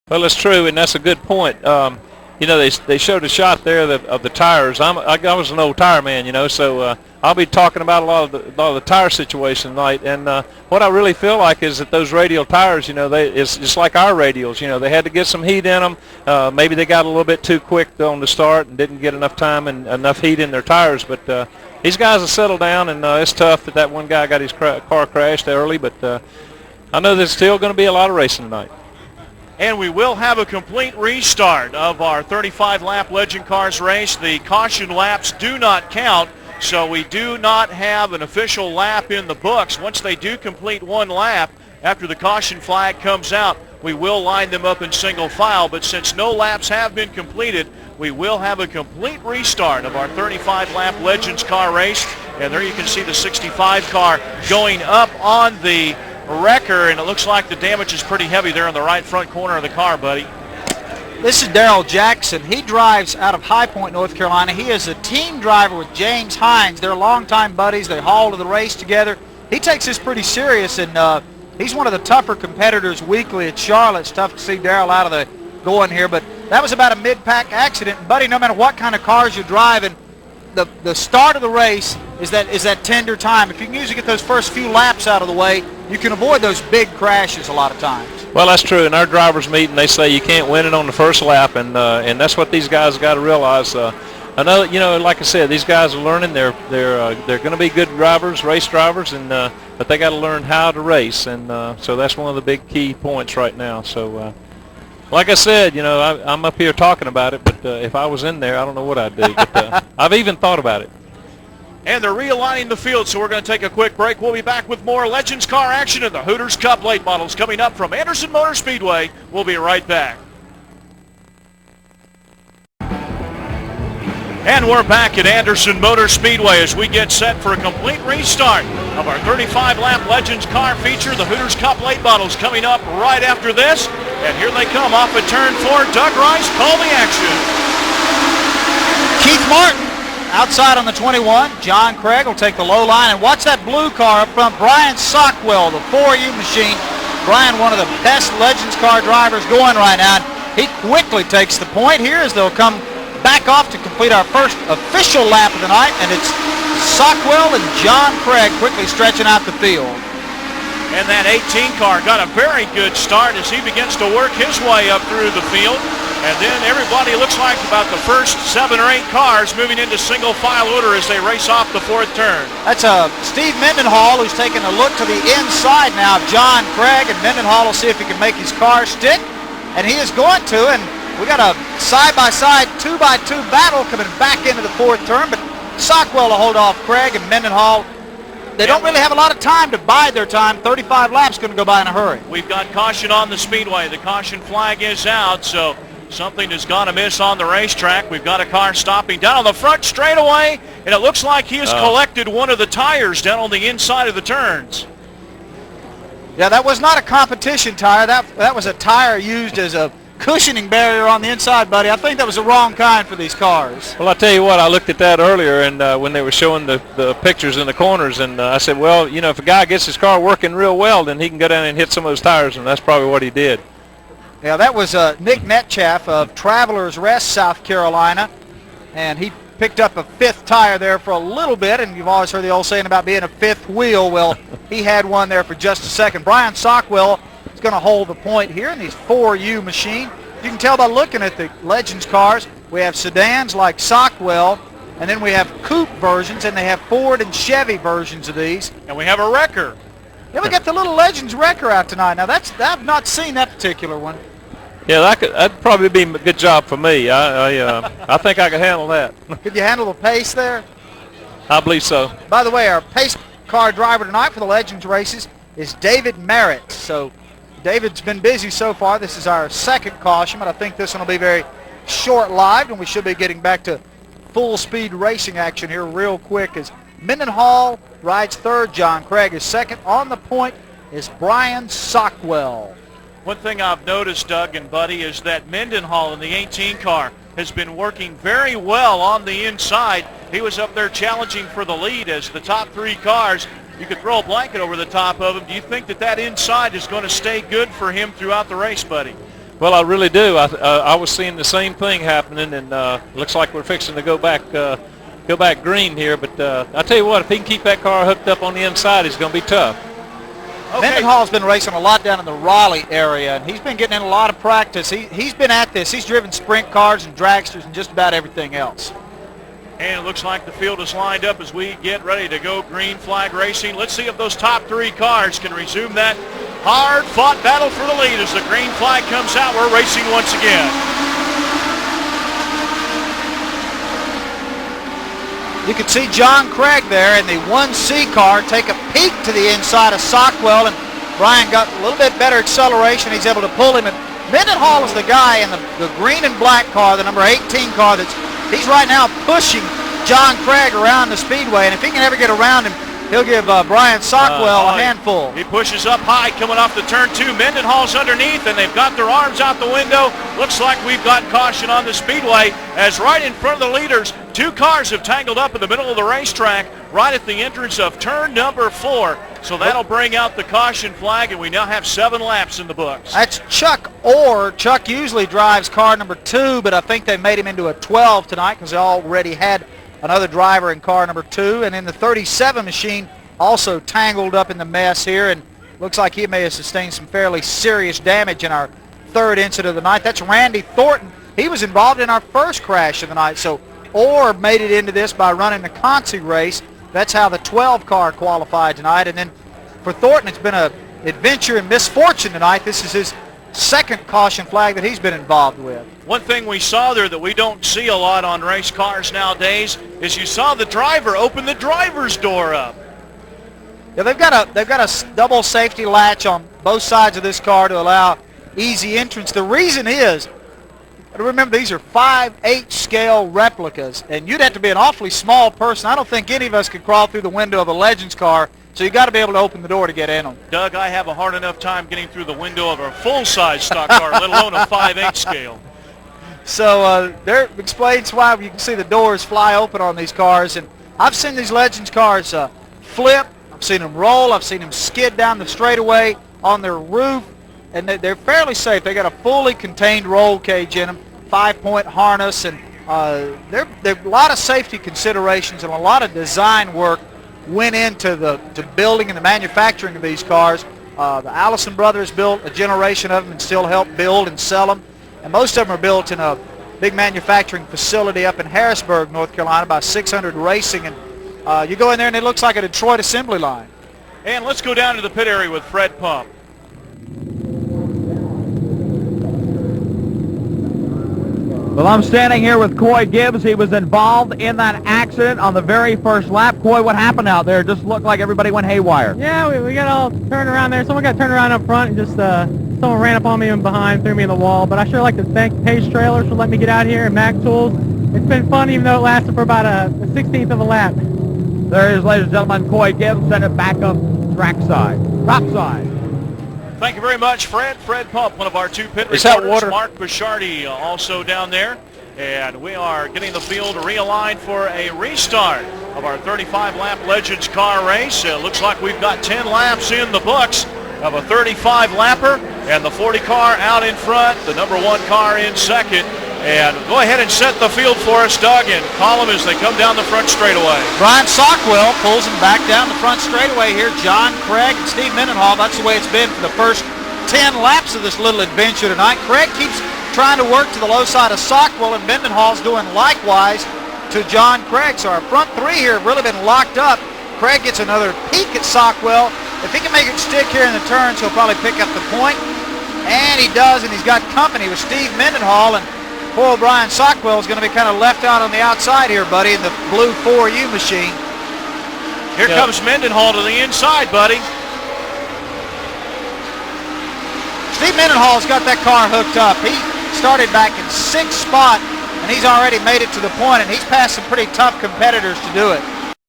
Well, it's true, and that's a good point. You know, they showed a shot there of the tires. I was an old tire man, you know, so I'll be talking about a lot of the tire situation tonight. And what I really feel like is that those radial tires, you know, it's just like our radials. You know, they had to get some heat in them. Maybe they got a little bit too quick on the start and didn't get enough time and enough heat in their tires. But these guys have settled down, and it's tough that one guy got his car crashed early. But I know there's still going to be a lot of racing tonight. And we will have a complete restart of our 35-lap Legend Cars race. The caution laps do not count, so we do not have an official lap in the books. Once they do complete one lap, after the caution flag comes out, we will line them up in single file. But since no laps have been completed, we will have a complete restart of our 35-lap Legends Car race. And there you can see the 65 car going up on the wrecker, and it looks like the damage is pretty heavy there in the right front corner of the car, buddy. This is Darrell Jackson. He drives out of High Point, North Carolina. He is a team driver with James Hines. They're longtime buddies. They haul to the race together. He takes this pretty serious, and he's one of the tougher competitors weekly at Charlotte. It's tough to see Darrell out of the going here, but that was about a mid-pack accident. Buddy, no matter what kind of cars you're driving, the start of the race is that tender time. If you can usually get those first few laps out of the way, you can avoid those big crashes a lot of times. Well, that's true. In our drivers' meeting, they say you can't win it on the first lap, and that's what these guys got to realize. I know, you know, like I said, these guys are learning. They're going to be good drivers, race drivers, and but they got to learn how to race, and so that's one of the big key points right now. So, like I said, you know, I'm up here talking about it, but if I was in there, I don't know what I'd do. But I've even thought about it. And they're realigning the field, so we're going to take a quick break. We'll be back with more Legends Car action in the Hooters Cup late models coming up from Anderson Motor Speedway. We'll be right back. And we're back at Anderson Motor Speedway as we get set for a complete restart of our 35-lap Legends Car feature. The Hooters Cup late models coming up right after this. And here they come off at turn 4. Doug Rice, call the action. Keith Martin outside on the 21. John Craig will take the low line. And watch that blue car up front. Brian Sockwell, the 4U machine. Brian, one of the best Legends Car drivers going right now. He quickly takes the point here as they'll come back off to complete our first official lap of the night. And it's Sockwell and John Craig quickly stretching out the field. And that 18 car got a very good start as he begins to work his way up through the field. And then everybody looks like about the first 7 or 8 cars moving into single file order as they race off the 4th turn. That's Steve Mendenhall who's taking a look to the inside now of John Craig, and Mendenhall will see if he can make his car stick. And he is going to, and we got a side-by-side 2x2 battle coming back into the 4th turn, but Sockwell will hold off Craig, and Mendenhall, they don't really have a lot of time to bide their time. 35 laps going to go by in a hurry. We've got caution on the speedway. The caution flag is out, so something has gone amiss on the racetrack. We've got a car stopping down on the front straightaway, and it looks like he has collected one of the tires down on the inside of the turns. Yeah, that was not a competition tire. That was a tire used as a cushioning barrier on the inside, buddy. I think that was the wrong kind for these cars. Well, I'll tell you what, I looked at that earlier, and when they were showing the pictures in the corners, and I said, well, you know, if a guy gets his car working real well, then he can go down and hit some of those tires, and that's probably what he did. Yeah, that was Nick Metcalf of Travelers Rest, South Carolina, and he picked up a 5th tire there for a little bit, and you've always heard the old saying about being a 5th wheel. Well, he had one there for just a second. Brian Sockwell is going to hold the point here in these 4U machine. You can tell by looking at the Legends cars, we have sedans like Sockwell, and then we have coupe versions, and they have Ford and Chevy versions of these. And we have a wrecker. Yeah, we got the little Legends wrecker out tonight. Now, I've not seen that particular one. Yeah, that'd probably be a good job for me. I think I could handle that. Could you handle the pace there? I believe so. By the way, our pace car driver tonight for the Legends races is David Merritt. So David's been busy so far. This is our 2nd caution, but I think this one will be very short-lived, and we should be getting back to full-speed racing action here real quick as Mendenhall rides 3rd. John Craig is 2nd. On the point is Brian Sockwell. One thing I've noticed, Doug and Buddy, is that Mendenhall in the 18 car has been working very well on the inside. He was up there challenging for the lead as the top 3 cars. You could throw a blanket over the top of him. Do you think that inside is going to stay good for him throughout the race, buddy? Well, I really do. I was seeing the same thing happening, and looks like we're fixing to go back green here. But I tell you what, if he can keep that car hooked up on the inside, it's going to be tough. Okay. Mendenhall's been racing a lot down in the Raleigh area, and he's been getting in a lot of practice. He's been at this. He's driven sprint cars and dragsters and just about everything else. And it looks like the field is lined up as we get ready to go green flag racing. Let's see if those top 3 cars can resume that hard-fought battle for the lead as the green flag comes out. We're racing once again. You can see John Craig there in the 1C car take a peek to the inside of Sockwell, and Brian got a little bit better acceleration. He's able to pull him. And Mendenhall is the guy in the green and black car, the number 18 car, he's right now pushing John Craig around the Speedway, and if he can ever get around him, he'll give Brian Sockwell a handful. He pushes up high coming off the turn 2. Mendenhall's underneath, and they've got their arms out the window. Looks like we've got caution on the Speedway as right in front of the leaders, 2 cars have tangled up in the middle of the racetrack right at the entrance of turn number 4. So that'll bring out the caution flag, and we now have 7 laps in the books. That's Chuck Orr. Chuck usually drives car number 2, but I think they made him into a 12 tonight because they already had another driver in car number 2. And in the 37 machine, also tangled up in the mess here, and looks like he may have sustained some fairly serious damage in our 3rd incident of the night. That's Randy Thornton. He was involved in our first crash of the night, so Orr made it into this by running the Consi race. That's how the 12 car qualified tonight. And then for Thornton, it's been an adventure and misfortune tonight. This is his 2nd caution flag that he's been involved with. One thing we saw there that we don't see a lot on race cars nowadays is you saw the driver open the driver's door up. Yeah, they've got a double safety latch on both sides of this car to allow easy entrance. The reason is, remember, these are 5/8 scale replicas, and you'd have to be an awfully small person. I don't think any of us could crawl through the window of a Legends car, so you got to be able to open the door to get in them. Doug, I have a hard enough time getting through the window of a full-size stock car, let alone a 5/8 scale. So there explains why you can see the doors fly open on these cars. And I've seen these Legends cars flip. I've seen them roll. I've seen them skid down the straightaway on their roof. And they're fairly safe. They got a fully contained roll cage in them, 5-point harness, and there are a lot of safety considerations and a lot of design work went into the building and the manufacturing of these cars. The Allison brothers built a generation of them and still help build and sell them. And most of them are built in a big manufacturing facility up in Harrisburg, North Carolina, by 600 Racing. And you go in there and it looks like a Detroit assembly line. And let's go down to the pit area with Fred Pump. Well, I'm standing here with Coy Gibbs. He was involved in that accident on the very first lap. Coy, what happened out there? It just looked like everybody went haywire. Yeah, we got all turned around there. Someone got turned around up front and just someone ran up on me and behind, threw me in the wall. But I sure like to thank Pace Trailers for letting me get out here and Mac Tools. It's been fun even though it lasted for about a 16th of a lap. There is, ladies and gentlemen, Coy Gibbs. Send it back up trackside, topside. Thank you very much, Fred. Fred Pump, one of our 2 pit Is that reporters. water? Mark Bishardi also down there. And we are getting the field realigned for a restart of our 35-lap Legends car race. Looks like we've got 10 laps in the books of a 35-lapper, and the 40 car out in front, the number 1 car in second. And go ahead and set the field for us, Doug, and call them as they come down the front straightaway. Brian Sockwell pulls him back down the front straightaway here. John Craig and Steve Mendenhall, that's the way it's been for the first 10 laps of this little adventure tonight. Craig keeps trying to work to the low side of Sockwell, and Mendenhall's doing likewise to John Craig. So our front 3 here have really been locked up. Craig gets another peek at Sockwell. If he can make it stick here in the turns, he'll probably pick up the point. And he does, and he's got company with Steve Mendenhall, and poor Brian Sockwell is going to be kind of left out on the outside here, buddy, in the blue 4U machine. Here comes Mendenhall to the inside, buddy. Steve Mendenhall's got that car hooked up. He started back in 6th spot, and he's already made it to the point, and he's passed some pretty tough competitors to do it.